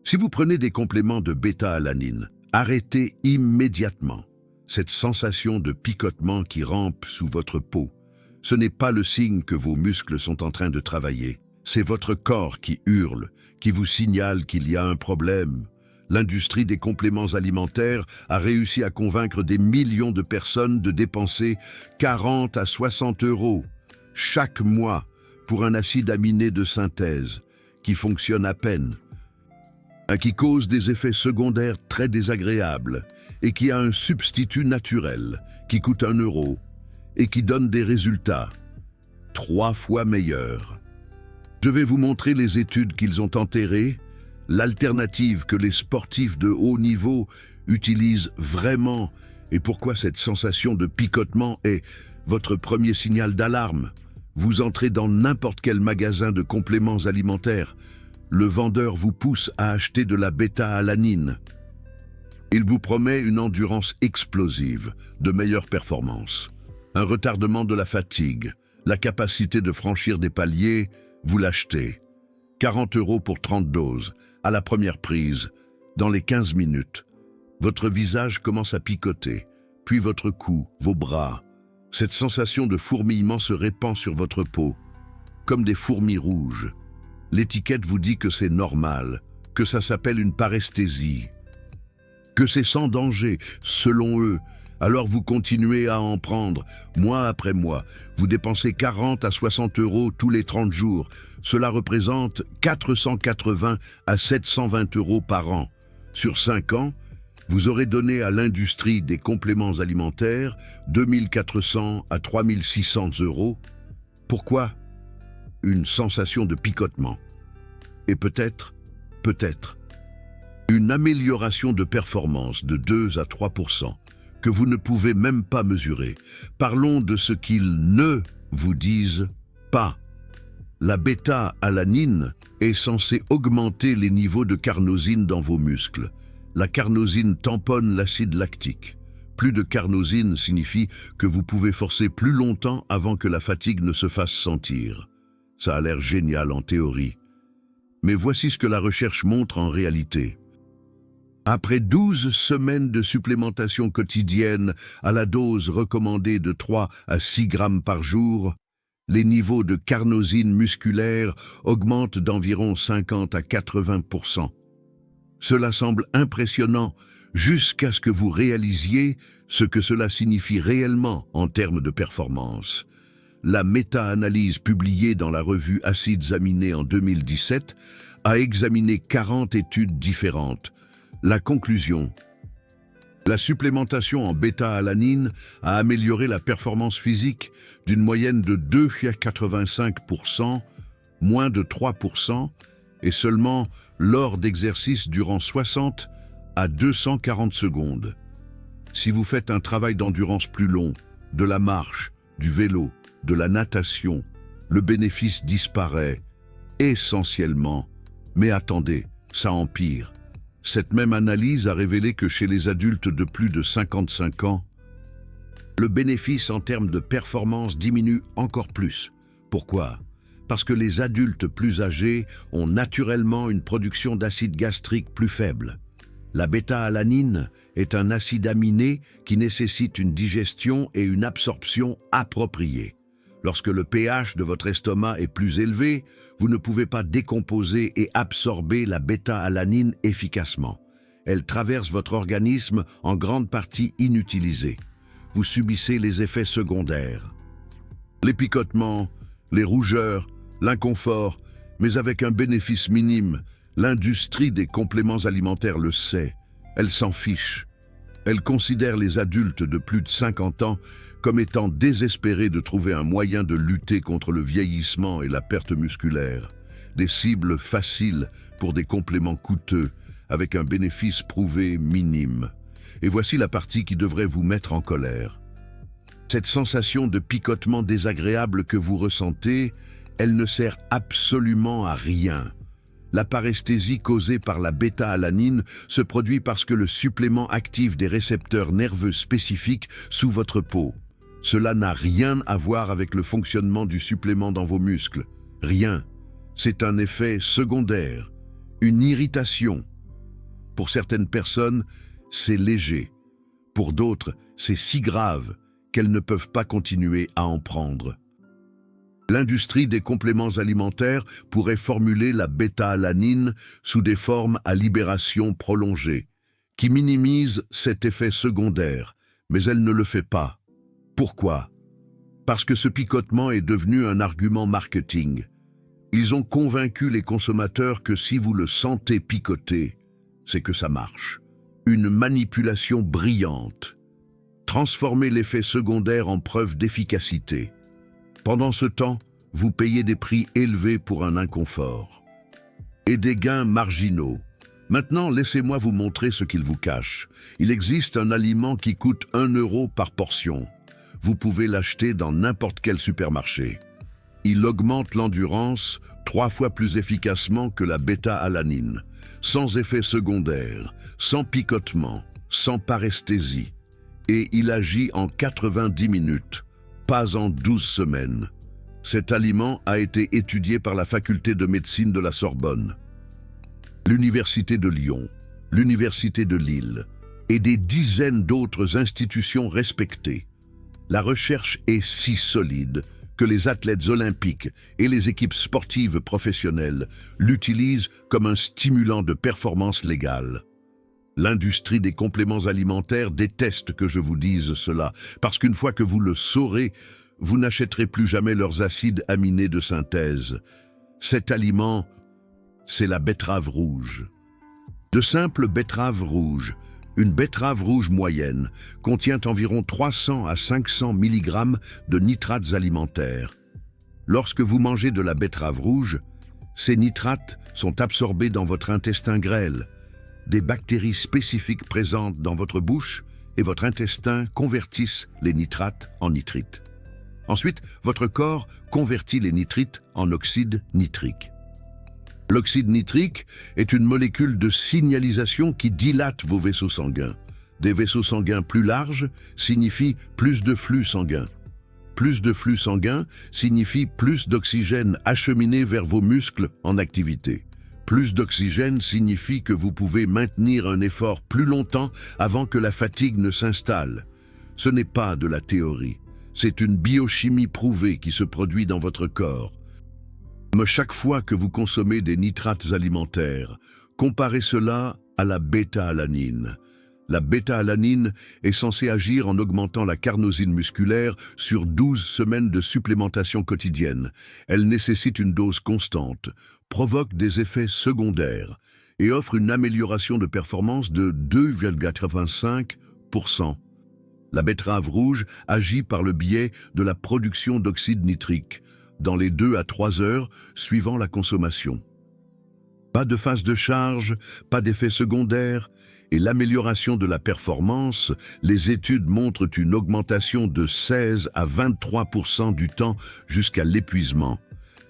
Si vous prenez des compléments de bêta-alanine, arrêtez immédiatement cette sensation de picotement qui rampe sous votre peau. Ce n'est pas le signe que vos muscles sont en train de travailler. C'est votre corps qui hurle, qui vous signale qu'il y a un problème. L'industrie des compléments alimentaires a réussi à convaincre des millions de personnes de dépenser 40 à 60 € chaque mois pour un acide aminé de synthèse qui fonctionne à peine, qui cause des effets secondaires très désagréables et qui a un substitut naturel qui coûte 1 € et qui donne des résultats 3 fois meilleurs. Je vais vous montrer les études qu'ils ont enterrées, l'alternative que les sportifs de haut niveau utilisent vraiment et pourquoi cette sensation de picotement est votre premier signal d'alarme. Vous entrez dans n'importe quel magasin de compléments alimentaires. Le vendeur vous pousse à acheter de la bêta-alanine. Il vous promet une endurance explosive, de meilleures performances, un retardement de la fatigue, la capacité de franchir des paliers, vous l'achetez. 40 € pour 30 doses, à la première prise, dans les 15 minutes. Votre visage commence à picoter, puis votre cou, vos bras. Cette sensation de fourmillement se répand sur votre peau, comme des fourmis rouges. L'étiquette vous dit que c'est normal, que ça s'appelle une paresthésie, que c'est sans danger, selon eux. Alors vous continuez à en prendre, mois après mois. Vous dépensez 40 à 60 € tous les 30 jours. Cela représente 480 à 720 € par an. Sur 5 ans, vous aurez donné à l'industrie des compléments alimentaires 2400 à 3600 €. Pourquoi? Une sensation de picotement. Et peut-être, une amélioration de performance de 2 à 3%. Que vous ne pouvez même pas mesurer. Parlons de ce qu'ils ne vous disent pas. La bêta-alanine est censée augmenter les niveaux de carnosine dans vos muscles. La carnosine tamponne l'acide lactique. Plus de carnosine signifie que vous pouvez forcer plus longtemps avant que la fatigue ne se fasse sentir. Ça a l'air génial en théorie. Mais voici ce que la recherche montre en réalité. Après 12 semaines de supplémentation quotidienne à la dose recommandée de 3 à 6 grammes par jour, les niveaux de carnosine musculaire augmentent d'environ 50 à 80%. Cela semble impressionnant jusqu'à ce que vous réalisiez ce que cela signifie réellement en termes de performance. La méta-analyse publiée dans la revue Acides Aminés en 2017 a examiné 40 études différentes. La conclusion: la supplémentation en bêta-alanine a amélioré la performance physique d'une moyenne de 2,85%, moins de 3%, et seulement lors d'exercices durant 60 à 240 secondes. Si vous faites un travail d'endurance plus long, de la marche, du vélo, de la natation, le bénéfice disparaît essentiellement. Mais attendez, ça empire. Cette même analyse a révélé que chez les adultes de plus de 55 ans, le bénéfice en termes de performance diminue encore plus. Pourquoi? Parce que les adultes plus âgés ont naturellement une production d'acide gastrique plus faible. La bêta-alanine est un acide aminé qui nécessite une digestion et une absorption appropriées. Lorsque le pH de votre estomac est plus élevé, vous ne pouvez pas décomposer et absorber la bêta-alanine efficacement. Elle traverse votre organisme en grande partie inutilisée. Vous subissez les effets secondaires. Les picotements, les rougeurs, l'inconfort, mais avec un bénéfice minime. L'industrie des compléments alimentaires le sait. Elle s'en fiche. Elle considère les adultes de plus de 50 ans comme étant désespérés de trouver un moyen de lutter contre le vieillissement et la perte musculaire. Des cibles faciles pour des compléments coûteux, avec un bénéfice prouvé minime. Et voici la partie qui devrait vous mettre en colère. Cette sensation de picotement désagréable que vous ressentez, elle ne sert absolument à rien. La paresthésie causée par la bêta-alanine se produit parce que le supplément active des récepteurs nerveux spécifiques sous votre peau. Cela n'a rien à voir avec le fonctionnement du supplément dans vos muscles. Rien. C'est un effet secondaire, une irritation, Pour certaines personnes, c'est léger. Pour d'autres, c'est si grave qu'elles ne peuvent pas continuer à en prendre. L'industrie des compléments alimentaires pourrait formuler la bêta-alanine sous des formes à libération prolongée, qui minimisent cet effet secondaire, mais elle ne le fait pas. Pourquoi? Parce que ce picotement est devenu un argument marketing. Ils ont convaincu les consommateurs que si vous le sentez picoter, c'est que ça marche. Une manipulation brillante. Transformer l'effet secondaire en preuve d'efficacité. Pendant ce temps, vous payez des prix élevés pour un inconfort. Et des gains marginaux. Maintenant, laissez-moi vous montrer ce qu'il vous cache. Il existe un aliment qui coûte 1 euro par portion. Vous pouvez l'acheter dans n'importe quel supermarché. Il augmente l'endurance 3 fois plus efficacement que la bêta-alanine, sans effet secondaire, sans picotement, sans paresthésie. Et il agit en 90 minutes, pas en 12 semaines. Cet aliment a été étudié par la faculté de médecine de la Sorbonne, l'Université de Lyon, l'Université de Lille et des dizaines d'autres institutions respectées. La recherche est si solide que les athlètes olympiques et les équipes sportives professionnelles l'utilisent comme un stimulant de performance légale. L'industrie des compléments alimentaires déteste que je vous dise cela, parce qu'une fois que vous le saurez, vous n'achèterez plus jamais leurs acides aminés de synthèse. Cet aliment, c'est la betterave rouge. De simples betteraves rouges. Une betterave rouge moyenne contient environ 300 à 500 mg de nitrates alimentaires. Lorsque vous mangez de la betterave rouge, ces nitrates sont absorbés dans votre intestin grêle. Des bactéries spécifiques présentes dans votre bouche et votre intestin convertissent les nitrates en nitrites. Ensuite, votre corps convertit les nitrites en oxyde nitrique. L'oxyde nitrique est une molécule de signalisation qui dilate vos vaisseaux sanguins. Des vaisseaux sanguins plus larges signifient plus de flux sanguin. Plus de flux sanguin signifie plus d'oxygène acheminé vers vos muscles en activité. Plus d'oxygène signifie que vous pouvez maintenir un effort plus longtemps avant que la fatigue ne s'installe. Ce n'est pas de la théorie, c'est une biochimie prouvée qui se produit dans votre corps. Mais chaque fois que vous consommez des nitrates alimentaires, comparez cela à la bêta-alanine. La bêta-alanine est censée agir en augmentant la carnosine musculaire sur 12 semaines de supplémentation quotidienne. Elle nécessite une dose constante, provoque des effets secondaires et offre une amélioration de performance de 2,85%. La betterave rouge agit par le biais de la production d'oxyde nitrique dans les 2 à 3 heures suivant la consommation. Pas de phase de charge, pas d'effet secondaire et l'amélioration de la performance, les études montrent une augmentation de 16 à 23% du temps jusqu'à l'épuisement.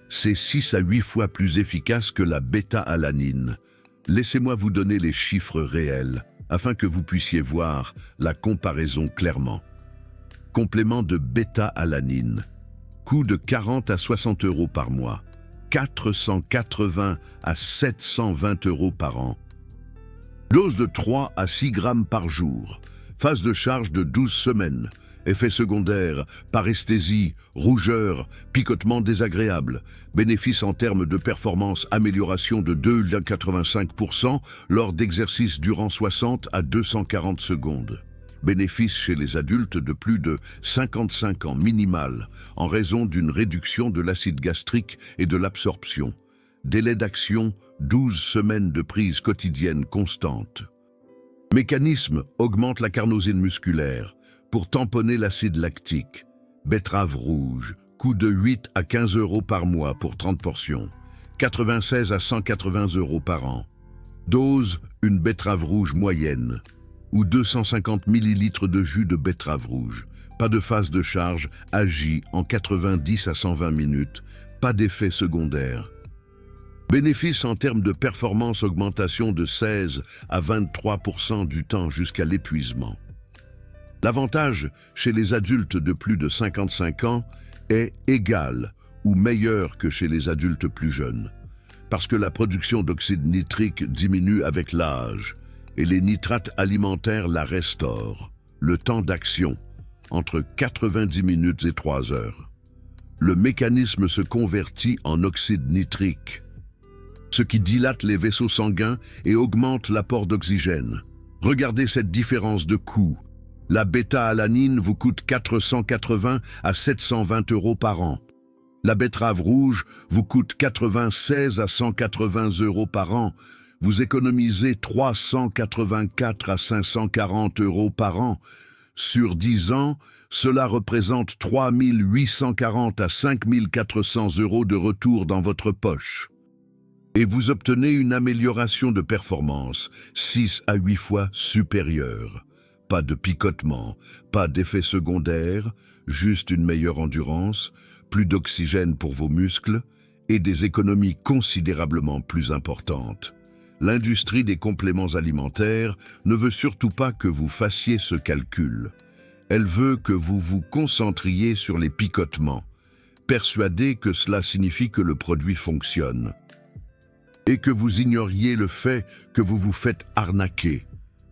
C'est 6 à 8 fois plus efficace que la bêta-alanine. Laissez-moi vous donner les chiffres réels, afin que vous puissiez voir la comparaison clairement. Complément de bêta-alanine. Coût de 40 à 60 euros par mois. 480 à 720 euros par an. Dose de 3 à 6 grammes par jour. Phase de charge de 12 semaines. Effets secondaires, paresthésie, rougeur, picotement désagréable. Bénéfice en termes de performance, amélioration de 2,85% lors d'exercices durant 60 à 240 secondes. Bénéfice chez les adultes de plus de 55 ans minimal en raison d'une réduction de l'acide gastrique et de l'absorption. Délai d'action, 12 semaines de prise quotidienne constante. Mécanisme augmente la carnosine musculaire pour tamponner l'acide lactique. Betterave rouge, coût de 8 à 15 euros par mois pour 30 portions. 96 à 180 euros par an. Dose, une betterave rouge moyenne ou 250 ml de jus de betterave rouge. Pas de phase de charge, agit en 90 à 120 minutes. Pas d'effet secondaire. Bénéfice en termes de performance, augmentation de 16 à 23% du temps jusqu'à l'épuisement. L'avantage chez les adultes de plus de 55 ans est égal ou meilleur que chez les adultes plus jeunes, parce que la production d'oxyde nitrique diminue avec l'âge et les nitrates alimentaires la restaurent. Le temps d'action, entre 90 minutes et 3 heures. Le mécanisme se convertit en oxyde nitrique, ce qui dilate les vaisseaux sanguins et augmente l'apport d'oxygène. Regardez cette différence de coût. La bêta-alanine vous coûte 480 à 720 € par an. La betterave rouge vous coûte 96 à 180 € par an. Vous économisez 384 à 540 € par an. Sur 10 ans, cela représente 3 840 à 5 400 € de retour dans votre poche. Et vous obtenez une amélioration de performance 6 à 8 fois supérieure. Pas de picotement, pas d'effets secondaires, juste une meilleure endurance, plus d'oxygène pour vos muscles et des économies considérablement plus importantes. L'industrie des compléments alimentaires ne veut surtout pas que vous fassiez ce calcul. Elle veut que vous vous concentriez sur les picotements, persuadé que cela signifie que le produit fonctionne, et que vous ignoriez le fait que vous vous faites arnaquer.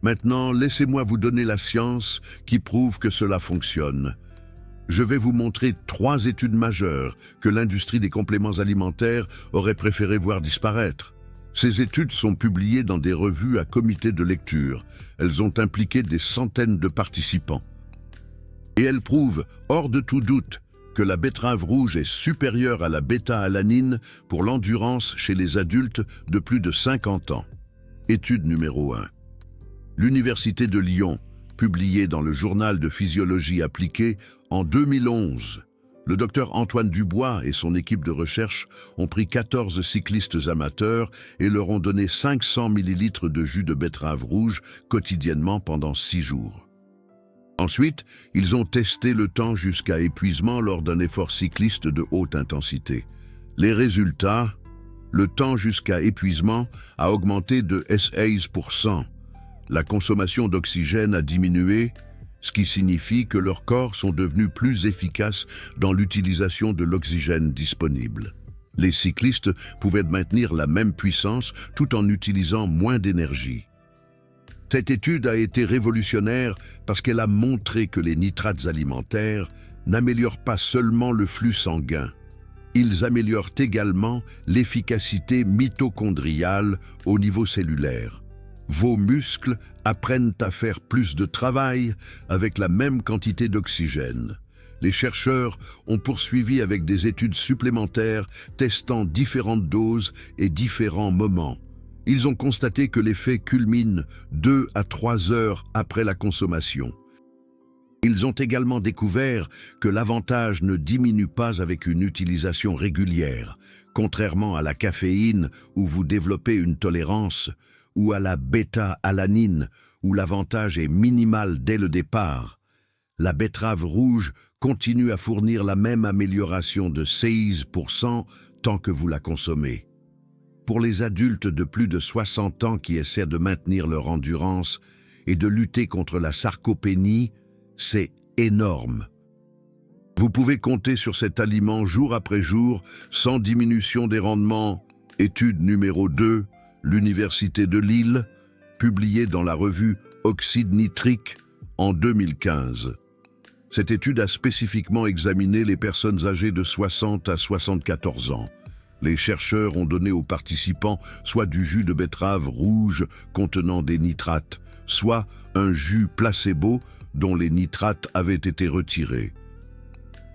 Maintenant, laissez-moi vous donner la science qui prouve que cela fonctionne. Je vais vous montrer 3 études majeures que l'industrie des compléments alimentaires aurait préféré voir disparaître. Ces études sont publiées dans des revues à comité de lecture. Elles ont impliqué des centaines de participants. Et elles prouvent, hors de tout doute, que la betterave rouge est supérieure à la bêta-alanine pour l'endurance chez les adultes de plus de 50 ans. Étude numéro 1. L'Université de Lyon, publiée dans le Journal de physiologie appliquée en 2011. Le docteur Antoine Dubois et son équipe de recherche ont pris 14 cyclistes amateurs et leur ont donné 500 ml de jus de betterave rouge quotidiennement pendant 6 jours. Ensuite, ils ont testé le temps jusqu'à épuisement lors d'un effort cycliste de haute intensité. Les résultats, le temps jusqu'à épuisement a augmenté de 16%. La consommation d'oxygène a diminué, ce qui signifie que leurs corps sont devenus plus efficaces dans l'utilisation de l'oxygène disponible. Les cyclistes pouvaient maintenir la même puissance tout en utilisant moins d'énergie. Cette étude a été révolutionnaire parce qu'elle a montré que les nitrates alimentaires n'améliorent pas seulement le flux sanguin. Ils améliorent également l'efficacité mitochondriale au niveau cellulaire. Vos muscles apprennent à faire plus de travail avec la même quantité d'oxygène. Les chercheurs ont poursuivi avec des études supplémentaires testant différentes doses et différents moments. Ils ont constaté que l'effet culmine 2 à 3 heures après la consommation. Ils ont également découvert que l'avantage ne diminue pas avec une utilisation régulière, contrairement à la caféine où vous développez une tolérance, ou à la bêta-alanine, où l'avantage est minimal dès le départ. La betterave rouge continue à fournir la même amélioration de 16% tant que vous la consommez. Pour les adultes de plus de 60 ans qui essaient de maintenir leur endurance et de lutter contre la sarcopénie, c'est énorme. Vous pouvez compter sur cet aliment jour après jour sans diminution des rendements. Étude numéro 2. L'Université de Lille, publiée dans la revue Oxyde nitrique en 2015. Cette étude a spécifiquement examiné les personnes âgées de 60 à 74 ans. Les chercheurs ont donné aux participants soit du jus de betterave rouge contenant des nitrates, soit un jus placebo dont les nitrates avaient été retirés.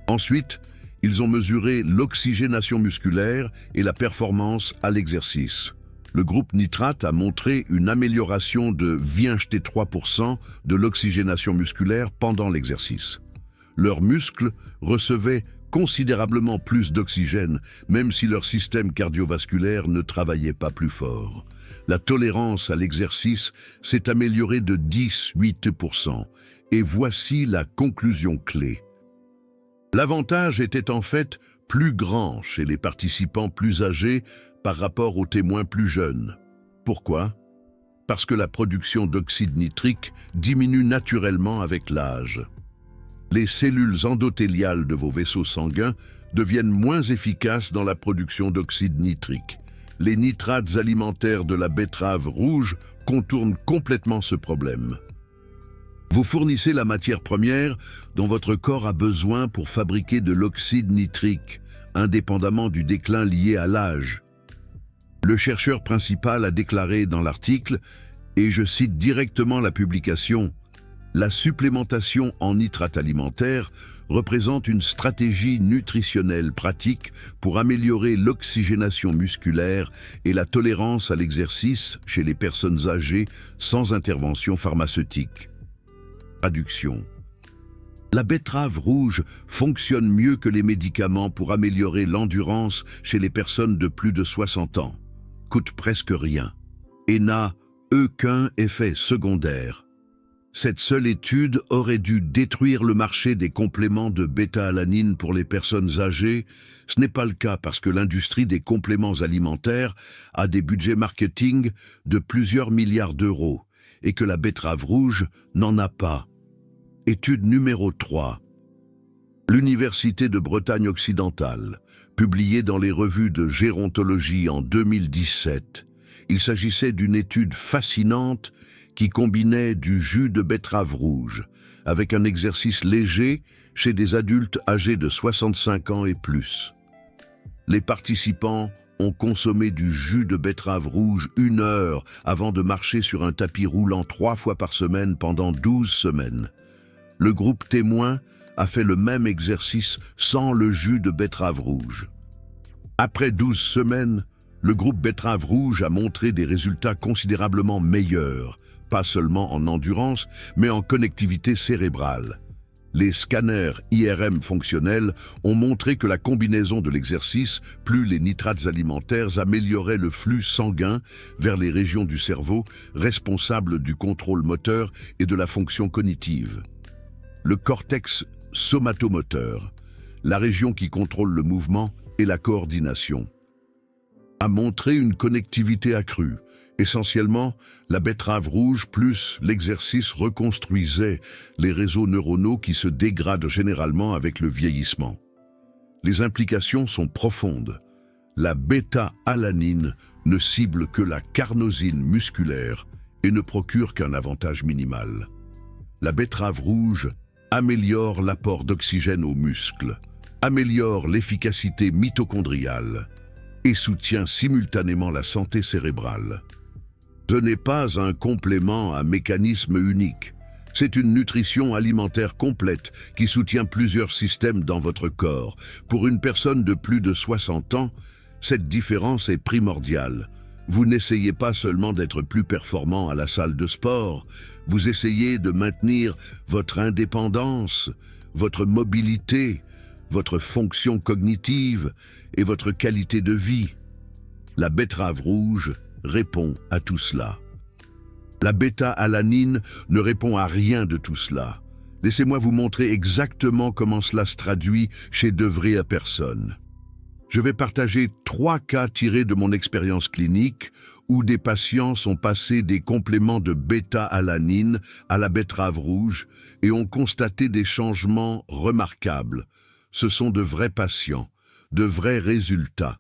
Ensuite, ils ont mesuré l'oxygénation musculaire et la performance à l'exercice. Le groupe nitrate a montré une amélioration de 3% de l'oxygénation musculaire pendant l'exercice. Leurs muscles recevaient considérablement plus d'oxygène, même si leur système cardiovasculaire ne travaillait pas plus fort. La tolérance à l'exercice s'est améliorée de 18%. Et voici la conclusion clé. L'avantage était en fait plus grand chez les participants plus âgés par rapport aux témoins plus jeunes. Pourquoi? Parce que la production d'oxyde nitrique diminue naturellement avec l'âge. Les cellules endothéliales de vos vaisseaux sanguins deviennent moins efficaces dans la production d'oxyde nitrique. Les nitrates alimentaires de la betterave rouge contournent complètement ce problème. Vous fournissez la matière première dont votre corps a besoin pour fabriquer de l'oxyde nitrique, indépendamment du déclin lié à l'âge. Le chercheur principal a déclaré dans l'article, et je cite directement la publication, « La supplémentation en nitrates alimentaires représente une stratégie nutritionnelle pratique pour améliorer l'oxygénation musculaire et la tolérance à l'exercice chez les personnes âgées sans intervention pharmaceutique. » Traduction. La betterave rouge fonctionne mieux que les médicaments pour améliorer l'endurance chez les personnes de plus de 60 ans. Coûte presque rien et n'a aucun effet secondaire. Cette seule étude aurait dû détruire le marché des compléments de bêta-alanine pour les personnes âgées. Ce n'est pas le cas parce que l'industrie des compléments alimentaires a des budgets marketing de plusieurs milliards d'euros et que la betterave rouge n'en a pas. Étude numéro 3. L'Université de Bretagne occidentale, publiée dans les revues de gérontologie en 2017. Il s'agissait d'une étude fascinante qui combinait du jus de betterave rouge avec un exercice léger chez des adultes âgés de 65 ans et plus. Les participants ont consommé du jus de betterave rouge 1 heure avant de marcher sur un tapis roulant 3 fois par semaine pendant 12 semaines. Le groupe témoin a fait le même exercice sans le jus de betterave rouge. Après 12 semaines, le groupe betterave rouge a montré des résultats considérablement meilleurs, pas seulement en endurance, mais en connectivité cérébrale. Les scanners IRM fonctionnels ont montré que la combinaison de l'exercice plus les nitrates alimentaires améliorait le flux sanguin vers les régions du cerveau responsables du contrôle moteur et de la fonction cognitive. Le cortex somatomoteur, la région qui contrôle le mouvement et la coordination, a montré une connectivité accrue. Essentiellement, la betterave rouge plus l'exercice reconstruisait les réseaux neuronaux qui se dégradent généralement avec le vieillissement. Les implications sont profondes. La bêta-alanine ne cible que la carnosine musculaire et ne procure qu'un avantage minimal. La betterave rouge améliore l'apport d'oxygène aux muscles, améliore l'efficacité mitochondriale et soutient simultanément la santé cérébrale. Ce n'est pas un complément à mécanisme unique. C'est une nutrition alimentaire complète qui soutient plusieurs systèmes dans votre corps. Pour une personne de plus de 60 ans, cette différence est primordiale. Vous n'essayez pas seulement d'être plus performant à la salle de sport, vous essayez de maintenir votre indépendance, votre mobilité, votre fonction cognitive et votre qualité de vie. La betterave rouge répond à tout cela. La bêta-alanine ne répond à rien de tout cela. Laissez-moi vous montrer exactement comment cela se traduit chez de vraies personnes. Je vais partager 3 cas tirés de mon expérience clinique où des patients sont passés des compléments de bêta-alanine à la betterave rouge et ont constaté des changements remarquables. Ce sont de vrais patients, de vrais résultats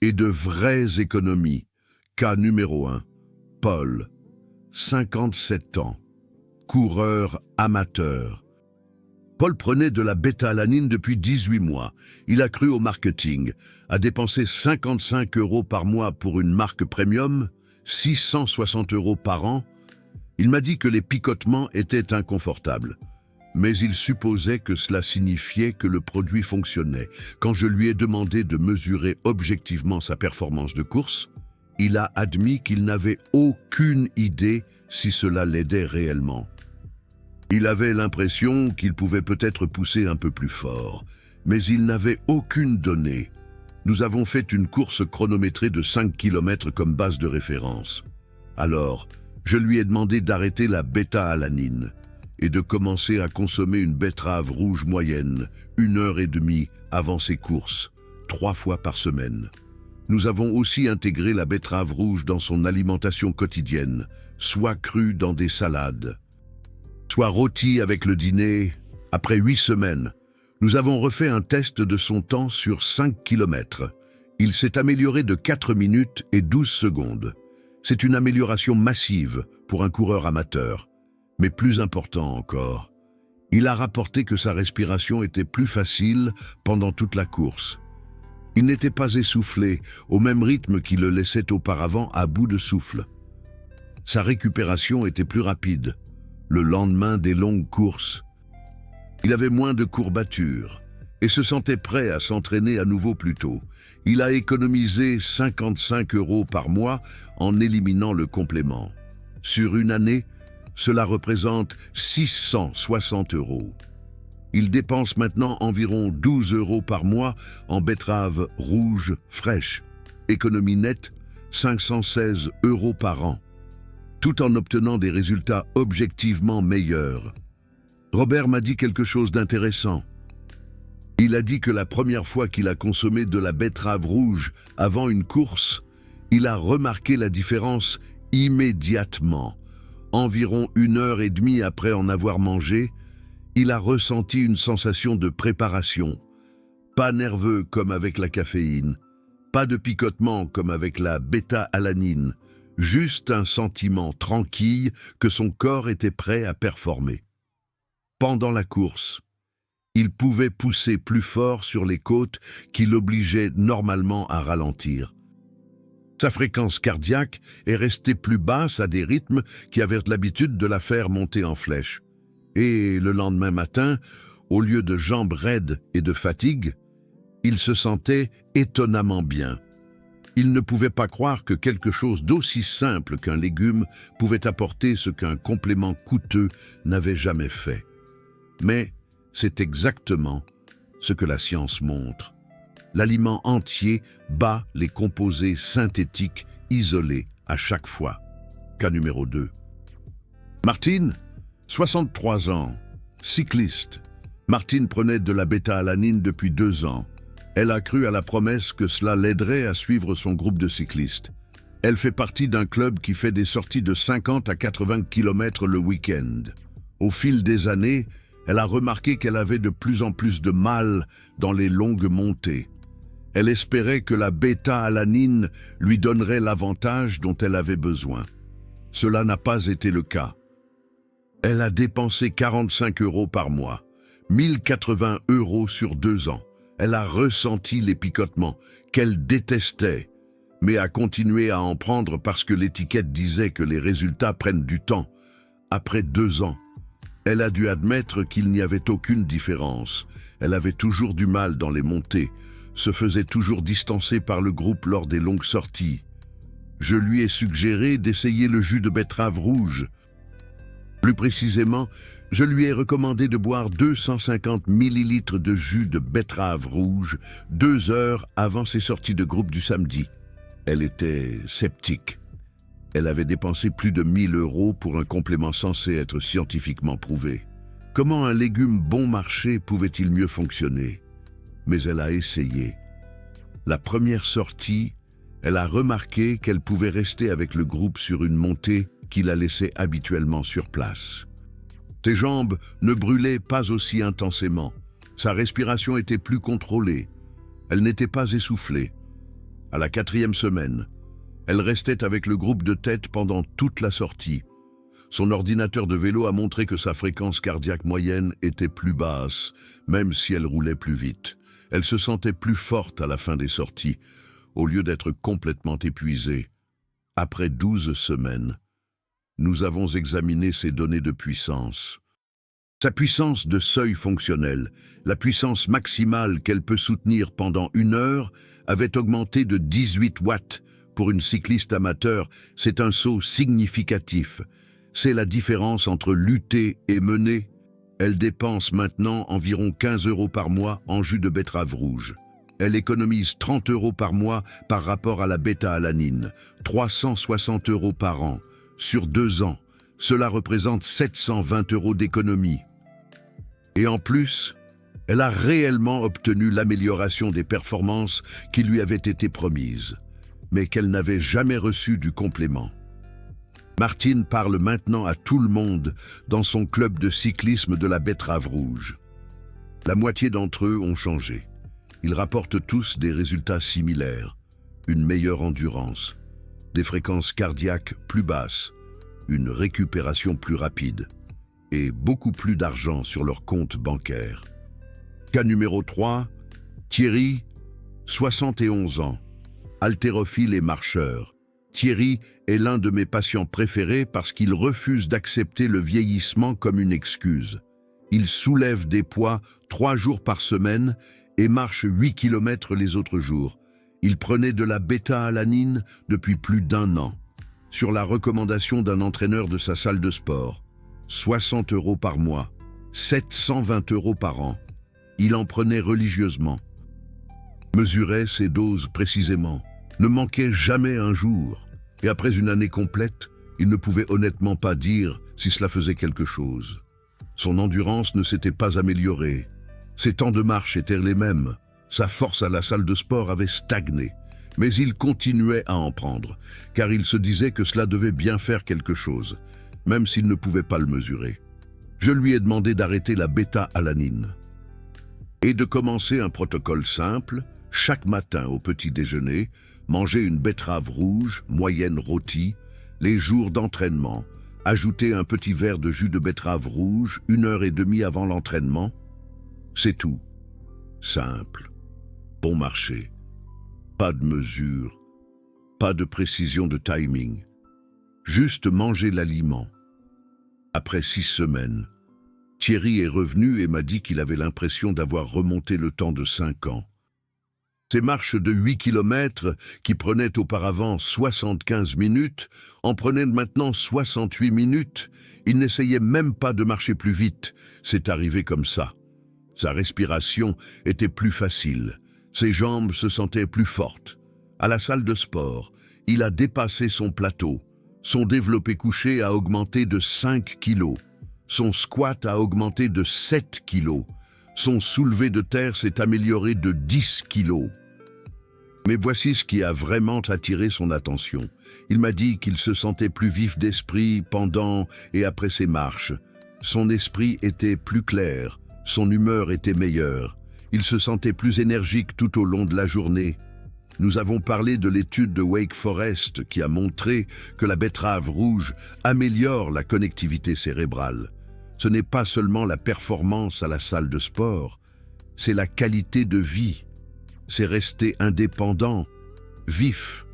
et de vraies économies. Cas numéro 1. Paul, 57 ans, coureur amateur. Paul prenait de la bêta-alanine depuis 18 mois. Il a cru au marketing, a dépensé 55 € par mois pour une marque premium, 660 € par an. Il m'a dit que les picotements étaient inconfortables. Mais il supposait que cela signifiait que le produit fonctionnait. Quand je lui ai demandé de mesurer objectivement sa performance de course, il a admis qu'il n'avait aucune idée si cela l'aidait réellement. Il avait l'impression qu'il pouvait peut-être pousser un peu plus fort, mais il n'avait aucune donnée. Nous avons fait une course chronométrée de 5 km comme base de référence. Alors, je lui ai demandé d'arrêter la bêta-alanine et de commencer à consommer une betterave rouge moyenne, 1 heure et demie avant ses courses, 3 fois par semaine. Nous avons aussi intégré la betterave rouge dans son alimentation quotidienne, soit crue dans des salades, soit rôtie avec le dîner. Après 8 semaines, nous avons refait un test de son temps sur 5 km. Il s'est amélioré de 4 minutes et 12 secondes. C'est une amélioration massive pour un coureur amateur. Mais plus important encore, il a rapporté que sa respiration était plus facile pendant toute la course. Il n'était pas essoufflé au même rythme qui le laissait auparavant à bout de souffle. Sa récupération était plus rapide, le lendemain des longues courses. Il avait moins de courbatures et se sentait prêt à s'entraîner à nouveau plus tôt. Il a économisé 55 € par mois en éliminant le complément. Sur une année, cela représente 660 €. Il dépense maintenant environ 12 € par mois en betteraves rouges fraîches. Économie nette, 516 € par an, tout en obtenant des résultats objectivement meilleurs. Robert m'a dit quelque chose d'intéressant. Il a dit que la première fois qu'il a consommé de la betterave rouge avant une course, il a remarqué la différence immédiatement. Environ 1h30 après en avoir mangé, il a ressenti une sensation de préparation. Pas nerveux comme avec la caféine, pas de picotement comme avec la bêta-alanine, juste un sentiment tranquille que son corps était prêt à performer. Pendant la course, il pouvait pousser plus fort sur les côtes qui l'obligeaient normalement à ralentir. Sa fréquence cardiaque est restée plus basse à des rythmes qui avaient l'habitude de la faire monter en flèche. Et le lendemain matin, au lieu de jambes raides et de fatigue, il se sentait étonnamment bien. Il ne pouvait pas croire que quelque chose d'aussi simple qu'un légume pouvait apporter ce qu'un complément coûteux n'avait jamais fait. Mais c'est exactement ce que la science montre. L'aliment entier bat les composés synthétiques isolés à chaque fois. Cas numéro 2. Martine, 63 ans, cycliste. Martine prenait de la bêta-alanine depuis 2 ans. Elle a cru à la promesse que cela l'aiderait à suivre son groupe de cyclistes. Elle fait partie d'un club qui fait des sorties de 50 à 80 km le week-end. Au fil des années, elle a remarqué qu'elle avait de plus en plus de mal dans les longues montées. Elle espérait que la bêta-alanine lui donnerait l'avantage dont elle avait besoin. Cela n'a pas été le cas. Elle a dépensé 45 € par mois, 1080 € sur 2 ans. Elle a ressenti les picotements qu'elle détestait, mais a continué à en prendre parce que l'étiquette disait que les résultats prennent du temps. Après 2 ans, elle a dû admettre qu'il n'y avait aucune différence. Elle avait toujours du mal dans les montées, se faisait toujours distancer par le groupe lors des longues sorties. Je lui ai suggéré d'essayer le jus de betterave rouge. Plus précisément, je lui ai recommandé de boire 250 ml de jus de betterave rouge 2 heures avant ses sorties de groupe du samedi. Elle était sceptique. Elle avait dépensé plus de 1000 € pour un complément censé être scientifiquement prouvé. Comment un légume bon marché pouvait-il mieux fonctionner? Mais elle a essayé. La première sortie, elle a remarqué qu'elle pouvait rester avec le groupe sur une montée qui la laissait habituellement sur place. Ses jambes ne brûlaient pas aussi intensément. Sa respiration était plus contrôlée. Elle n'était pas essoufflée. À la 4e semaine, elle restait avec le groupe de tête pendant toute la sortie. Son ordinateur de vélo a montré que sa fréquence cardiaque moyenne était plus basse, même si elle roulait plus vite. Elle se sentait plus forte à la fin des sorties, au lieu d'être complètement épuisée. Après 12 semaines, nous avons examiné ses données de puissance. Sa puissance de seuil fonctionnel, la puissance maximale qu'elle peut soutenir pendant 1 heure, avait augmenté de 18 watts. Pour une cycliste amateur, c'est un saut significatif. C'est la différence entre lutter et mener. Elle dépense maintenant environ 15 € par mois en jus de betterave rouge. Elle économise 30 € par mois par rapport à la bêta-alanine, 360 € par an. Sur 2 ans, cela représente 720 € d'économie. Et en plus, elle a réellement obtenu l'amélioration des performances qui lui avaient été promises, mais qu'elle n'avait jamais reçu du complément. Martine parle maintenant à tout le monde dans son club de cyclisme de la betterave rouge. La moitié d'entre eux ont changé. Ils rapportent tous des résultats similaires. Une meilleure endurance, des fréquences cardiaques plus basses, une récupération plus rapide et beaucoup plus d'argent sur leur compte bancaire. Cas numéro 3, Thierry, 71 ans, haltérophile et marcheur. Thierry est l'un de mes patients préférés parce qu'il refuse d'accepter le vieillissement comme une excuse. Il soulève des poids 3 jours par semaine et marche 8 km les autres jours. Il prenait de la bêta-alanine depuis plus d'1 an, sur la recommandation d'un entraîneur de sa salle de sport. 60 € par mois, 720 € par an. Il en prenait religieusement. Mesurait ses doses précisément, ne manquait jamais un jour. Et après une année complète, il ne pouvait honnêtement pas dire si cela faisait quelque chose. Son endurance ne s'était pas améliorée. Ses temps de marche étaient les mêmes. Sa force à la salle de sport avait stagné. Mais il continuait à en prendre, car il se disait que cela devait bien faire quelque chose, même s'il ne pouvait pas le mesurer. Je lui ai demandé d'arrêter la bêta-alanine et de commencer un protocole simple, chaque matin au petit déjeuner, manger une betterave rouge, moyenne rôtie, les jours d'entraînement, ajouter un petit verre de jus de betterave rouge 1h30 avant l'entraînement. C'est tout. Simple. Bon marché. Pas de mesure. Pas de précision de timing. Juste manger l'aliment. Après 6 semaines, Thierry est revenu et m'a dit qu'il avait l'impression d'avoir remonté le temps de 5 ans. Ces marches de 8 km qui prenaient auparavant 75 minutes en prenaient maintenant 68 minutes. Il n'essayait même pas de marcher plus vite. C'est arrivé comme ça. Sa respiration était plus facile. Ses jambes se sentaient plus fortes. À la salle de sport, il a dépassé son plateau. Son développé couché a augmenté de 5 kilos. Son squat a augmenté de 7 kilos. Son soulevé de terre s'est amélioré de 10 kilos. Mais voici ce qui a vraiment attiré son attention. Il m'a dit qu'il se sentait plus vif d'esprit pendant et après ses marches. Son esprit était plus clair, son humeur était meilleure. Il se sentait plus énergique tout au long de la journée. Nous avons parlé de l'étude de Wake Forest qui a montré que la betterave rouge améliore la connectivité cérébrale. Ce n'est pas seulement la performance à la salle de sport, c'est la qualité de vie. C'est rester indépendant, vif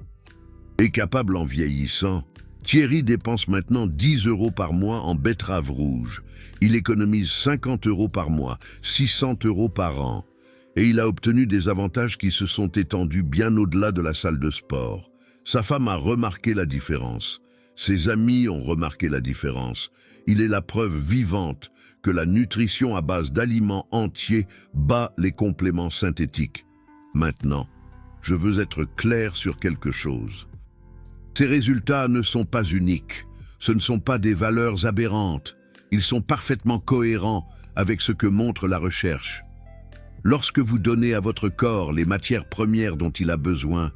et capable en vieillissant. Thierry dépense maintenant 10 € par mois en betterave rouge. Il économise 50 € par mois, 600 € par an. Et il a obtenu des avantages qui se sont étendus bien au-delà de la salle de sport. Sa femme a remarqué la différence. Ses amis ont remarqué la différence. Il est la preuve vivante que la nutrition à base d'aliments entiers bat les compléments synthétiques. Maintenant, je veux être clair sur quelque chose. Ces résultats ne sont pas uniques. Ce ne sont pas des valeurs aberrantes. Ils sont parfaitement cohérents avec ce que montre la recherche. Lorsque vous donnez à votre corps les matières premières dont il a besoin,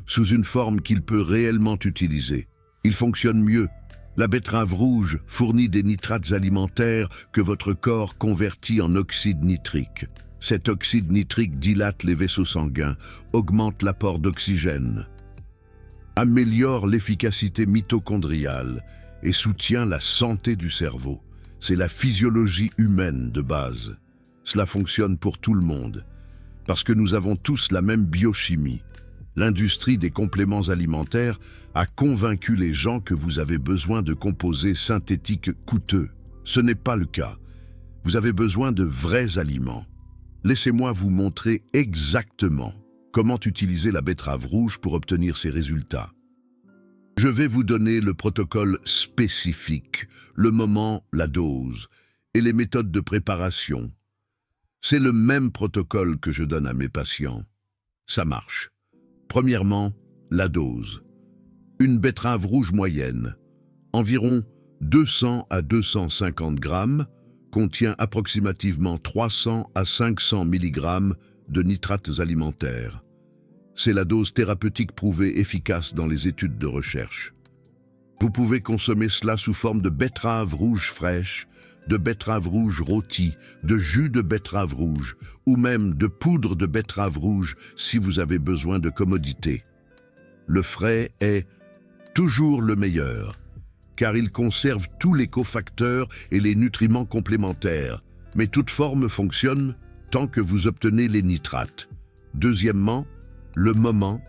sous une forme qu'il peut réellement utiliser, il fonctionne mieux. La betterave rouge fournit des nitrates alimentaires que votre corps convertit en oxyde nitrique. Cet oxyde nitrique dilate les vaisseaux sanguins, augmente l'apport d'oxygène, améliore l'efficacité mitochondriale et soutient la santé du cerveau. C'est la physiologie humaine de base. Cela fonctionne pour tout le monde, parce que nous avons tous la même biochimie. L'industrie des compléments alimentaires a convaincu les gens que vous avez besoin de composés synthétiques coûteux. Ce n'est pas le cas. Vous avez besoin de vrais aliments. Laissez-moi vous montrer exactement comment utiliser la betterave rouge pour obtenir ces résultats. Je vais vous donner le protocole spécifique, le moment, la dose et les méthodes de préparation. C'est le même protocole que je donne à mes patients. Ça marche. Premièrement, la dose. Une betterave rouge moyenne, environ 200 à 250 grammes, contient approximativement 300 à 500 mg de nitrates alimentaires. C'est la dose thérapeutique prouvée efficace dans les études de recherche. Vous pouvez consommer cela sous forme de betterave rouge fraîche, de betterave rouge rôtie, de jus de betterave rouge ou même de poudre de betterave rouge si vous avez besoin de commodité. Le frais est toujours le meilleur, car il conserve tous les cofacteurs et les nutriments complémentaires, mais toute forme fonctionne tant que vous obtenez les nitrates. Deuxièmement, le moment.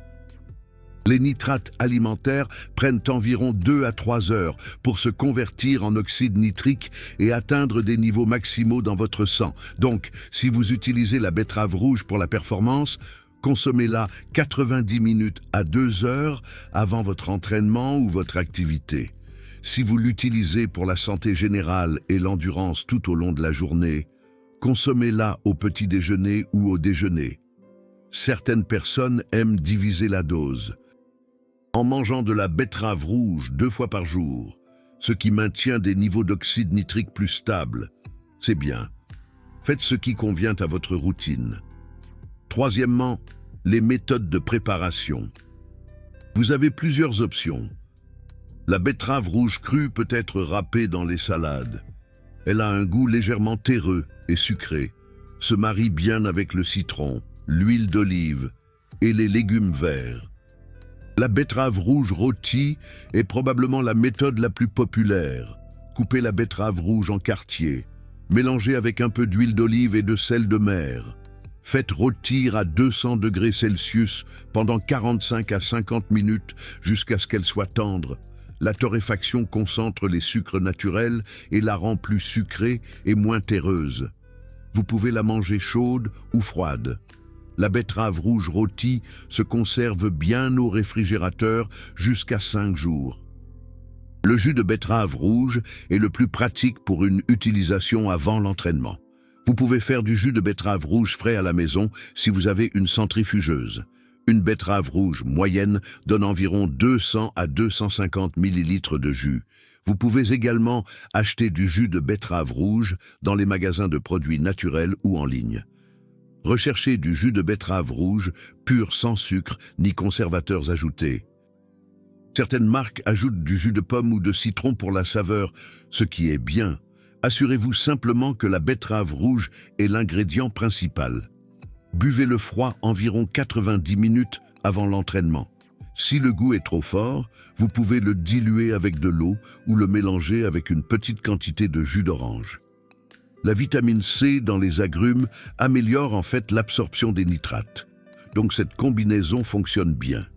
Les nitrates alimentaires prennent environ 2 à 3 heures pour se convertir en oxyde nitrique et atteindre des niveaux maximaux dans votre sang. Donc, si vous utilisez la betterave rouge pour la performance, consommez-la 90 minutes à 2 heures avant votre entraînement ou votre activité. Si vous l'utilisez pour la santé générale et l'endurance tout au long de la journée, consommez-la au petit déjeuner ou au déjeuner. Certaines personnes aiment diviser la dose en mangeant de la betterave rouge 2 fois par jour, ce qui maintient des niveaux d'oxyde nitrique plus stables. C'est bien. Faites ce qui convient à votre routine. Troisièmement, les méthodes de préparation. Vous avez plusieurs options. La betterave rouge crue peut être râpée dans les salades. Elle a un goût légèrement terreux et sucré, se marie bien avec le citron, l'huile d'olive et les légumes verts. La betterave rouge rôtie est probablement la méthode la plus populaire. Coupez la betterave rouge en quartiers, mélangez avec un peu d'huile d'olive et de sel de mer. Faites rôtir à 200 degrés Celsius pendant 45 à 50 minutes jusqu'à ce qu'elle soit tendre. La torréfaction concentre les sucres naturels et la rend plus sucrée et moins terreuse. Vous pouvez la manger chaude ou froide. La betterave rouge rôtie se conserve bien au réfrigérateur jusqu'à 5 jours. Le jus de betterave rouge est le plus pratique pour une utilisation avant l'entraînement. Vous pouvez faire du jus de betterave rouge frais à la maison si vous avez une centrifugeuse. Une betterave rouge moyenne donne environ 200 à 250 ml de jus. Vous pouvez également acheter du jus de betterave rouge dans les magasins de produits naturels ou en ligne. Recherchez du jus de betterave rouge pur sans sucre ni conservateurs ajoutés. Certaines marques ajoutent du jus de pomme ou de citron pour la saveur, ce qui est bien. Assurez-vous simplement que la betterave rouge est l'ingrédient principal. Buvez-le froid environ 90 minutes avant l'entraînement. Si le goût est trop fort, vous pouvez le diluer avec de l'eau ou le mélanger avec une petite quantité de jus d'orange. La vitamine C dans les agrumes améliore en fait l'absorption des nitrates. Donc cette combinaison fonctionne bien.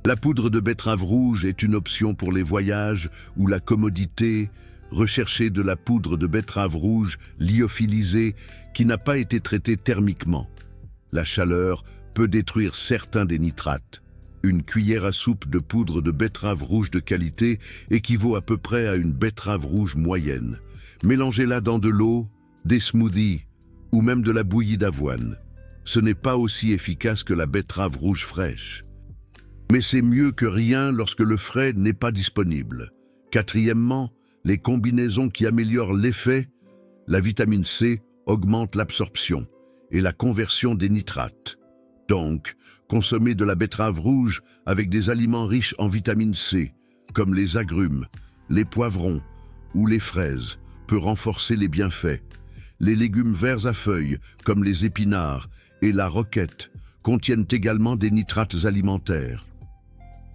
La poudre de betterave rouge est une option pour les voyages ou la commodité. Recherchez de la poudre de betterave rouge lyophilisée qui n'a pas été traitée thermiquement. La chaleur peut détruire certains des nitrates. Une cuillère à soupe de poudre de betterave rouge de qualité équivaut à peu près à une betterave rouge moyenne. Mélangez-la dans de l'eau, des smoothies ou même de la bouillie d'avoine. Ce n'est pas aussi efficace que la betterave rouge fraîche. Mais c'est mieux que rien lorsque le frais n'est pas disponible. Quatrièmement, les combinaisons qui améliorent l'effet. La vitamine C augmente l'absorption et la conversion des nitrates. Donc, consommez de la betterave rouge avec des aliments riches en vitamine C, comme les agrumes, les poivrons ou les fraises, peut renforcer les bienfaits. Les légumes verts à feuilles, comme les épinards et la roquette, contiennent également des nitrates alimentaires.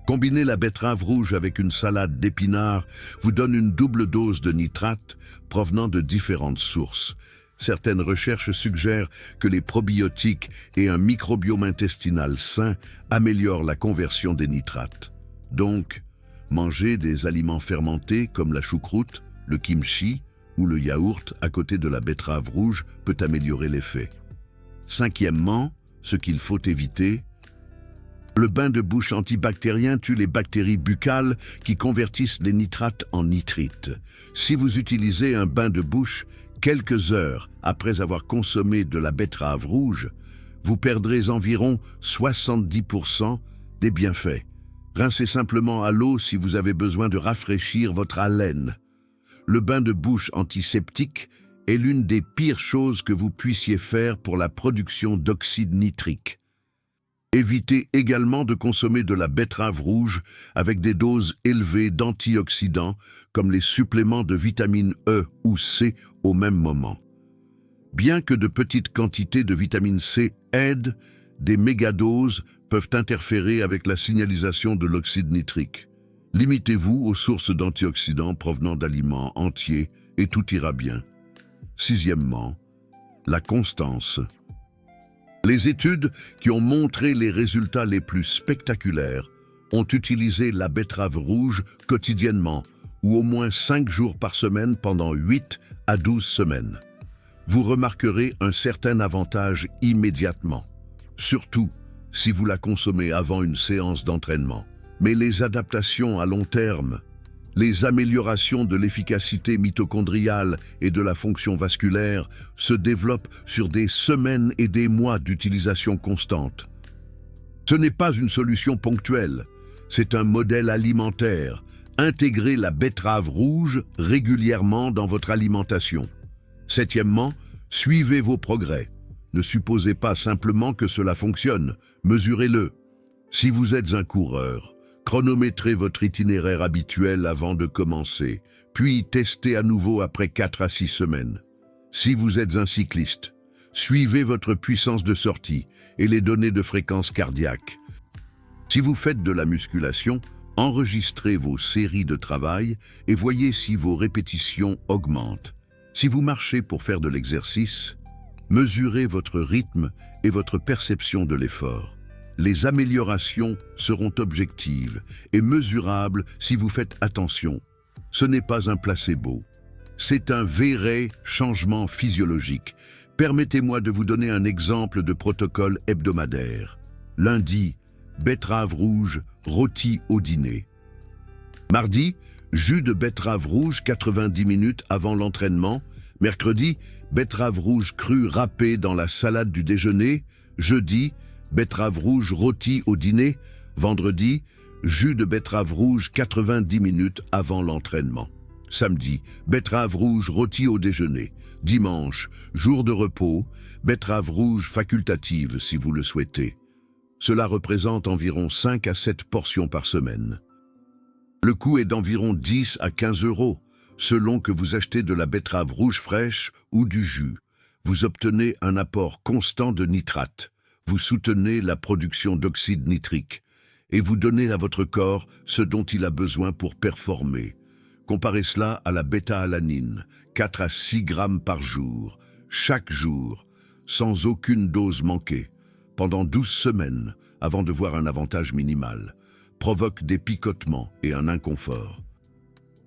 Combiner la betterave rouge avec une salade d'épinards vous donne une double dose de nitrates provenant de différentes sources. Certaines recherches suggèrent que les probiotiques et un microbiome intestinal sain améliorent la conversion des nitrates. Donc, manger des aliments fermentés comme la choucroute, le kimchi ou le yaourt à côté de la betterave rouge peut améliorer l'effet. Cinquièmement, ce qu'il faut éviter, le bain de bouche antibactérien tue les bactéries buccales qui convertissent les nitrates en nitrites. Si vous utilisez un bain de bouche quelques heures après avoir consommé de la betterave rouge, vous perdrez environ 70% des bienfaits. Rincez simplement à l'eau si vous avez besoin de rafraîchir votre haleine. Le bain de bouche antiseptique est l'une des pires choses que vous puissiez faire pour la production d'oxyde nitrique. Évitez également de consommer de la betterave rouge avec des doses élevées d'antioxydants comme les suppléments de vitamine E ou C au même moment. Bien que de petites quantités de vitamine C aident, des mégadoses peuvent interférer avec la signalisation de l'oxyde nitrique. Limitez-vous aux sources d'antioxydants provenant d'aliments entiers et tout ira bien. Sixièmement, la constance. Les études qui ont montré les résultats les plus spectaculaires ont utilisé la betterave rouge quotidiennement ou au moins 5 jours par semaine pendant 8 à 12 semaines. Vous remarquerez un certain avantage immédiatement, surtout si vous la consommez avant une séance d'entraînement. Mais les adaptations à long terme, les améliorations de l'efficacité mitochondriale et de la fonction vasculaire se développent sur des semaines et des mois d'utilisation constante. Ce n'est pas une solution ponctuelle, c'est un modèle alimentaire. Intégrez la betterave rouge régulièrement dans votre alimentation. Septièmement, suivez vos progrès. Ne supposez pas simplement que cela fonctionne, mesurez-le. Si vous êtes un coureur, chronométrez votre itinéraire habituel avant de commencer, puis testez à nouveau après 4 à 6 semaines. Si vous êtes un cycliste, suivez votre puissance de sortie et les données de fréquence cardiaque. Si vous faites de la musculation, enregistrez vos séries de travail et voyez si vos répétitions augmentent. Si vous marchez pour faire de l'exercice, mesurez votre rythme et votre perception de l'effort. Les améliorations seront objectives et mesurables si vous faites attention. Ce n'est pas un placebo. C'est un vrai changement physiologique. Permettez-moi de vous donner un exemple de protocole hebdomadaire. Lundi, betterave rouge rôtie au dîner. Mardi, jus de betterave rouge 90 minutes avant l'entraînement. Mercredi, betterave rouge crue râpée dans la salade du déjeuner. Jeudi, betterave rouge rôtie au dîner. Vendredi, jus de betterave rouge 90 minutes avant l'entraînement. Samedi, betterave rouge rôtie au déjeuner. Dimanche, jour de repos, betterave rouge facultative si vous le souhaitez. Cela représente environ 5 à 7 portions par semaine. Le coût est d'environ 10 à 15 €, selon que vous achetez de la betterave rouge fraîche ou du jus. Vous obtenez un apport constant de nitrate. Vous soutenez la production d'oxyde nitrique et vous donnez à votre corps ce dont il a besoin pour performer. Comparez cela à la bêta-alanine, 4 à 6 grammes par jour, chaque jour, sans aucune dose manquée, pendant 12 semaines avant de voir un avantage minimal, provoque des picotements et un inconfort.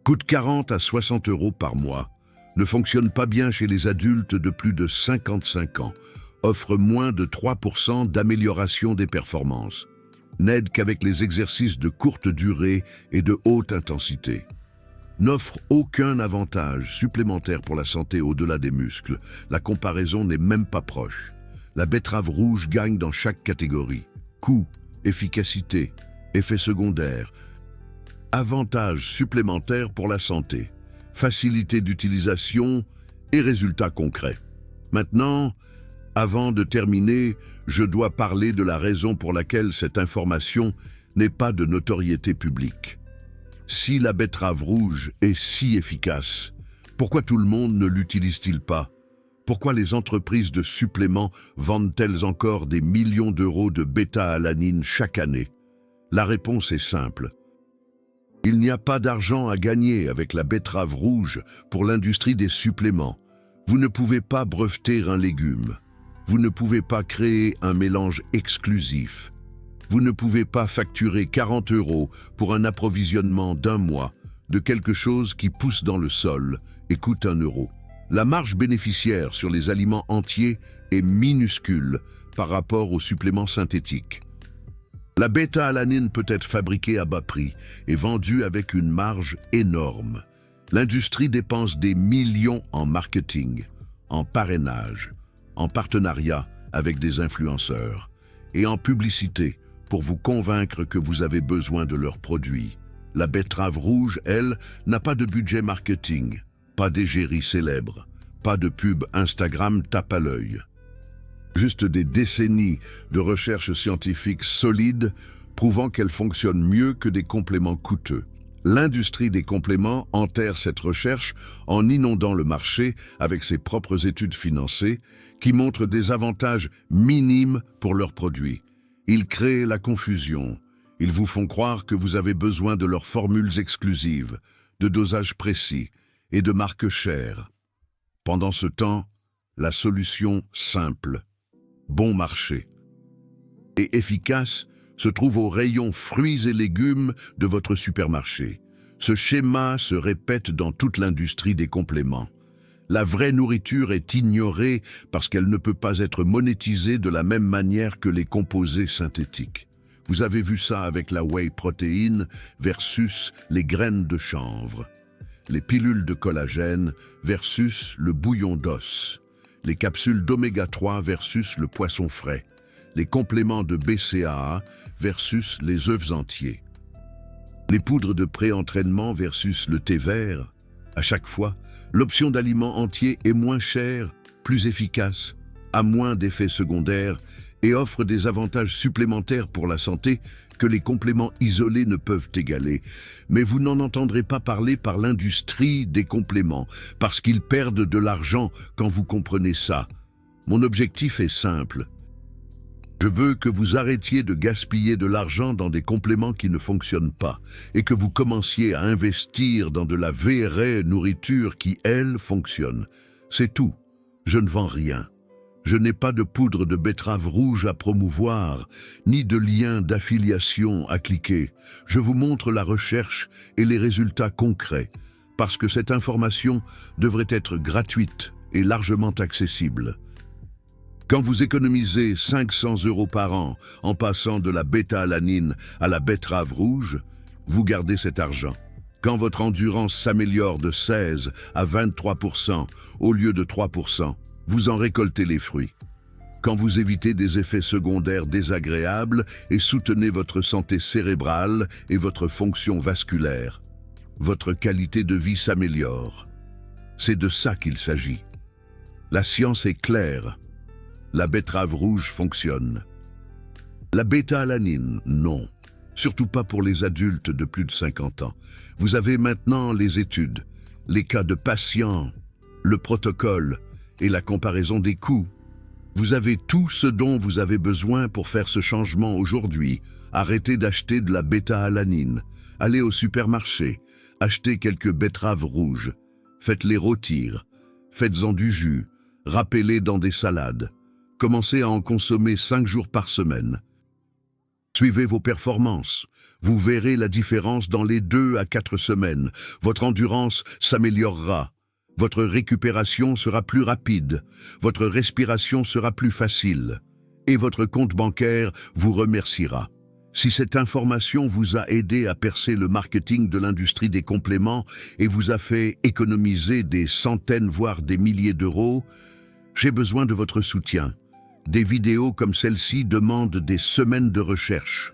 Coûte 40 à 60 € par mois, ne fonctionne pas bien chez les adultes de plus de 55 ans, offre moins de 3% d'amélioration des performances, n'aide qu'avec les exercices de courte durée et de haute intensité. N'offre aucun avantage supplémentaire pour la santé au-delà des muscles. La comparaison n'est même pas proche. La betterave rouge gagne dans chaque catégorie. Coût, efficacité, effets secondaires, avantages supplémentaires pour la santé, facilité d'utilisation et résultats concrets. Maintenant, avant de terminer, je dois parler de la raison pour laquelle cette information n'est pas de notoriété publique. Si la betterave rouge est si efficace, pourquoi tout le monde ne l'utilise-t-il pas? Pourquoi les entreprises de suppléments vendent-elles encore des millions d'euros de bêta-alanine chaque année? La réponse est simple. Il n'y a pas d'argent à gagner avec la betterave rouge pour l'industrie des suppléments. Vous ne pouvez pas breveter un légume. Vous ne pouvez pas créer un mélange exclusif. Vous ne pouvez pas facturer 40 € pour un approvisionnement d'un mois de quelque chose qui pousse dans le sol et coûte 1 €. La marge bénéficiaire sur les aliments entiers est minuscule par rapport aux suppléments synthétiques. La bêta-alanine peut être fabriquée à bas prix et vendue avec une marge énorme. L'industrie dépense des millions en marketing, en parrainage, en partenariat avec des influenceurs et en publicité pour vous convaincre que vous avez besoin de leurs produits. La betterave rouge, elle, n'a pas de budget marketing, pas d'égérie célèbre, pas de pub Instagram tape à l'œil. Juste des décennies de recherches scientifiques solides prouvant qu'elles fonctionnent mieux que des compléments coûteux. L'industrie des compléments enterre cette recherche en inondant le marché avec ses propres études financées qui montrent des avantages minimes pour leurs produits. Ils créent la confusion. Ils vous font croire que vous avez besoin de leurs formules exclusives, de dosages précis et de marques chères. Pendant ce temps, la solution simple, bon marché et efficace se trouve au rayon fruits et légumes de votre supermarché. Ce schéma se répète dans toute l'industrie des compléments. La vraie nourriture est ignorée parce qu'elle ne peut pas être monétisée de la même manière que les composés synthétiques. Vous avez vu ça avec la whey protéine versus les graines de chanvre, les pilules de collagène versus le bouillon d'os, les capsules d'oméga 3 versus le poisson frais, les compléments de BCAA versus les œufs entiers, les poudres de pré-entraînement versus le thé vert. À chaque fois, l'option d'aliments entiers est moins chère, plus efficace, a moins d'effets secondaires et offre des avantages supplémentaires pour la santé que les compléments isolés ne peuvent égaler. Mais vous n'en entendrez pas parler par l'industrie des compléments, parce qu'ils perdent de l'argent quand vous comprenez ça. Mon objectif est simple. Je veux que vous arrêtiez de gaspiller de l'argent dans des compléments qui ne fonctionnent pas et que vous commenciez à investir dans de la vraie nourriture qui, elle, fonctionne. C'est tout. Je ne vends rien. Je n'ai pas de poudre de betterave rouge à promouvoir, ni de lien d'affiliation à cliquer. Je vous montre la recherche et les résultats concrets, parce que cette information devrait être gratuite et largement accessible. Quand vous économisez 500 € par an en passant de la bêta-alanine à la betterave rouge, vous gardez cet argent. Quand votre endurance s'améliore de 16 à 23% au lieu de 3%, vous en récoltez les fruits. Quand vous évitez des effets secondaires désagréables et soutenez votre santé cérébrale et votre fonction vasculaire, votre qualité de vie s'améliore. C'est de ça qu'il s'agit. La science est claire. La betterave rouge fonctionne. La bêta-alanine, non. Surtout pas pour les adultes de plus de 50 ans. Vous avez maintenant les études, les cas de patients, le protocole et la comparaison des coûts. Vous avez tout ce dont vous avez besoin pour faire ce changement aujourd'hui. Arrêtez d'acheter de la bêta-alanine. Allez au supermarché. Achetez quelques betteraves rouges. Faites-les rôtir. Faites-en du jus. Râpez-les dans des salades. Commencez à en consommer 5 jours par semaine. Suivez vos performances. Vous verrez la différence dans les 2 à 4 semaines. Votre endurance s'améliorera. Votre récupération sera plus rapide. Votre respiration sera plus facile. Et votre compte bancaire vous remerciera. Si cette information vous a aidé à percer le marketing de l'industrie des compléments et vous a fait économiser des centaines voire des milliers d'euros, j'ai besoin de votre soutien. Des vidéos comme celle-ci demandent des semaines de recherche,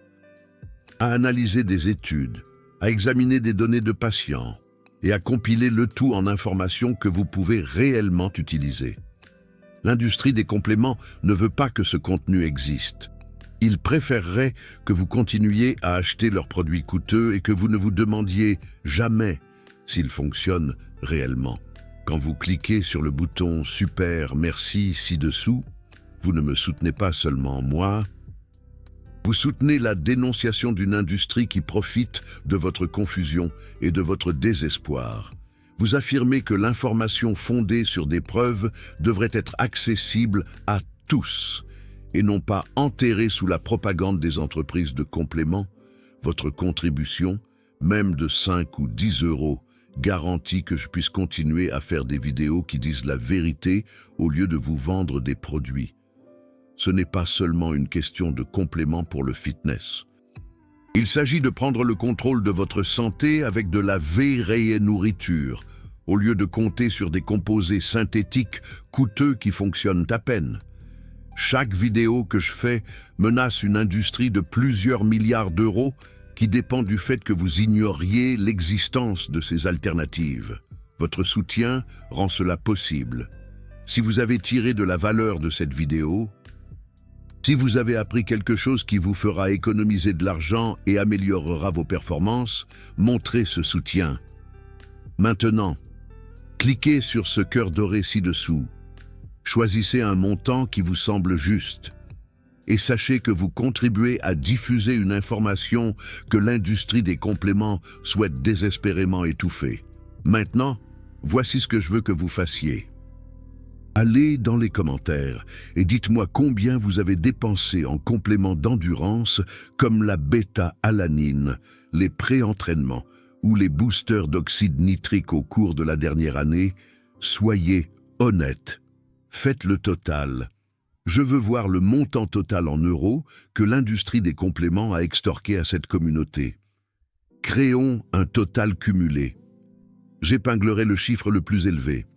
à analyser des études, à examiner des données de patients et à compiler le tout en informations que vous pouvez réellement utiliser. L'industrie des compléments ne veut pas que ce contenu existe. Ils préféreraient que vous continuiez à acheter leurs produits coûteux et que vous ne vous demandiez jamais s'ils fonctionnent réellement. Quand vous cliquez sur le bouton « Super, merci » ci-dessous, vous ne me soutenez pas seulement moi, vous soutenez la dénonciation d'une industrie qui profite de votre confusion et de votre désespoir. Vous affirmez que l'information fondée sur des preuves devrait être accessible à tous et non pas enterrée sous la propagande des entreprises de compléments. Votre contribution, même de 5 ou 10 €, garantit que je puisse continuer à faire des vidéos qui disent la vérité au lieu de vous vendre des produits. Ce n'est pas seulement une question de compléments pour le fitness. Il s'agit de prendre le contrôle de votre santé avec de la vraie nourriture, au lieu de compter sur des composés synthétiques coûteux qui fonctionnent à peine. Chaque vidéo que je fais menace une industrie de plusieurs milliards d'euros qui dépend du fait que vous ignoriez l'existence de ces alternatives. Votre soutien rend cela possible. Si vous avez tiré de la valeur de cette vidéo, Si vous avez appris quelque chose qui vous fera économiser de l'argent et améliorera vos performances, montrez ce soutien. Maintenant, cliquez sur ce cœur doré ci-dessous. Choisissez un montant qui vous semble juste. Et sachez que vous contribuez à diffuser une information que l'industrie des compléments souhaite désespérément étouffer. Maintenant, voici ce que je veux que vous fassiez. Allez dans les commentaires et dites-moi combien vous avez dépensé en compléments d'endurance comme la bêta-alanine, les pré-entraînements ou les boosters d'oxyde nitrique au cours de la dernière année. Soyez honnête. Faites le total. Je veux voir le montant total en euros que l'industrie des compléments a extorqué à cette communauté. Créons un total cumulé. J'épinglerai le chiffre le plus élevé.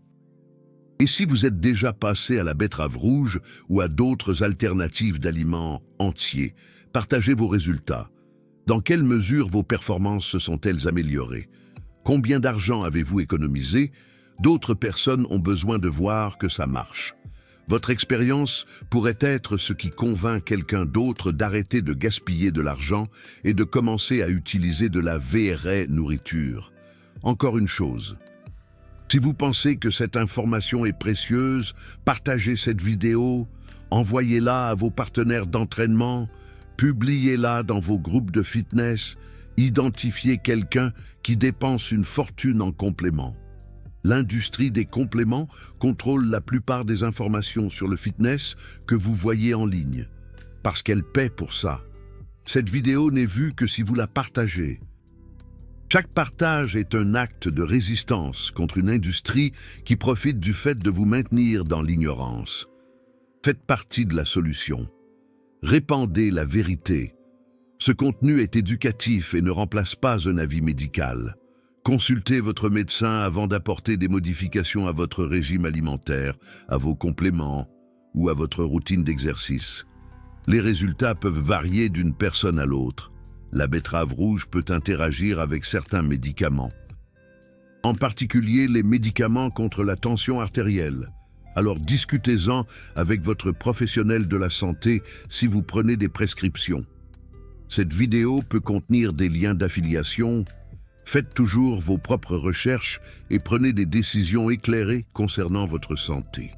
Et si vous êtes déjà passé à la betterave rouge ou à d'autres alternatives d'aliments entiers, partagez vos résultats. Dans quelle mesure vos performances se sont-elles améliorées? Combien d'argent avez-vous économisé? D'autres personnes ont besoin de voir que ça marche. Votre expérience pourrait être ce qui convainc quelqu'un d'autre d'arrêter de gaspiller de l'argent et de commencer à utiliser de la vraie nourriture. Encore une chose. Si vous pensez que cette information est précieuse, partagez cette vidéo, envoyez-la à vos partenaires d'entraînement, publiez-la dans vos groupes de fitness, identifiez quelqu'un qui dépense une fortune en compléments. L'industrie des compléments contrôle la plupart des informations sur le fitness que vous voyez en ligne, parce qu'elle paie pour ça. Cette vidéo n'est vue que si vous la partagez. Chaque partage est un acte de résistance contre une industrie qui profite du fait de vous maintenir dans l'ignorance. Faites partie de la solution. Répandez la vérité. Ce contenu est éducatif et ne remplace pas un avis médical. Consultez votre médecin avant d'apporter des modifications à votre régime alimentaire, à vos compléments ou à votre routine d'exercice. Les résultats peuvent varier d'une personne à l'autre. La betterave rouge peut interagir avec certains médicaments, en particulier les médicaments contre la tension artérielle. Alors discutez-en avec votre professionnel de la santé si vous prenez des prescriptions. Cette vidéo peut contenir des liens d'affiliation. Faites toujours vos propres recherches et prenez des décisions éclairées concernant votre santé.